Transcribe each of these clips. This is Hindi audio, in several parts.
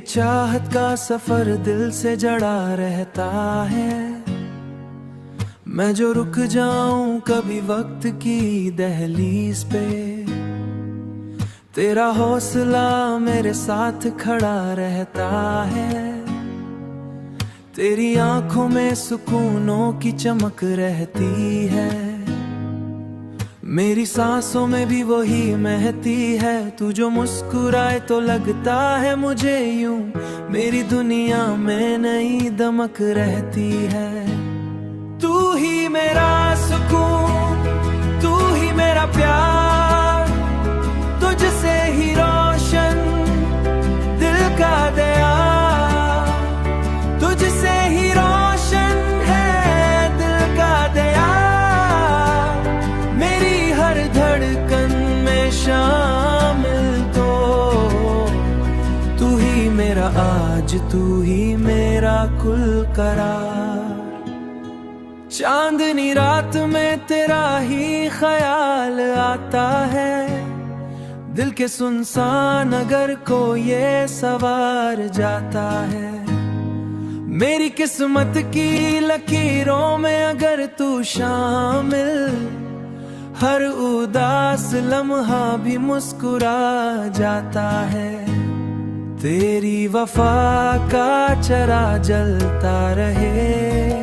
चाहत का सफर दिल से जड़ा रहता है। मैं जो रुक जाऊं कभी वक्त की दहलीज पे, तेरा हौसला मेरे साथ खड़ा रहता है। तेरी आंखों में सुकूनों की चमक रहती है, मेरी सांसों में भी वही महती है। तू जो मुस्कुराए तो लगता है मुझे यूं मेरी दुनिया में नई दमक रहती है। तू ही मेरा सुकून, तू ही मेरा प्यार, तुझसे ही रोशन दिल का दया, तुझसे ही रोशन है दिल का दया। मेरी हर धड़कन में शामिल तो तू ही मेरा आज, तू ही मेरा कुल करार। चांदनी रात में तेरा ही ख्याल आता है, दिल के सुनसान नगर को ये सवार जाता है। मेरी किस्मत की लकीरों में अगर तू शामिल, हर उदास लम्हा भी मुस्कुरा जाता है। तेरी वफा का चरा जलता रहे,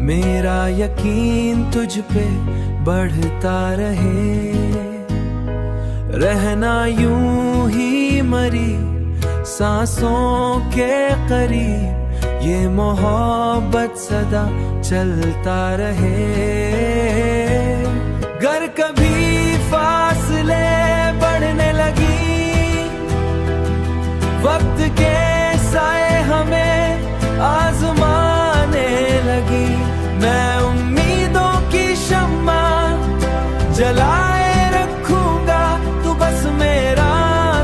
मेरा यकीन तुझ पे बढ़ता रहे। रहना यूं ही मरी सांसों के करीब, ये मोहब्बत सदा चलता रहे। गर कभी फासले बढ़ने लगी, वक्त के साए हमें आजमाने लगी, मैं उम्मीदों की शम्मा जलाए रखूंगा। तू बस मेरा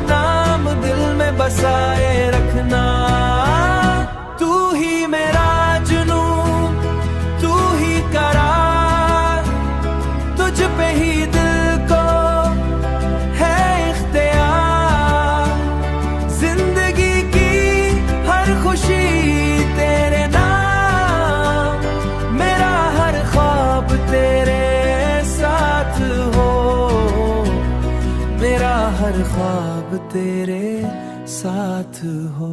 नाम दिल में बसाए रखना। तू ही मेरा जुनून, तू ही करार, तुझ पे ही दिल को है इख्तियार। जिंदगी की हर खुशी तेरे नाम, मेरा हर ख्वाब तेरे साथ हो, मेरा हर ख्वाब तेरे साथ हो।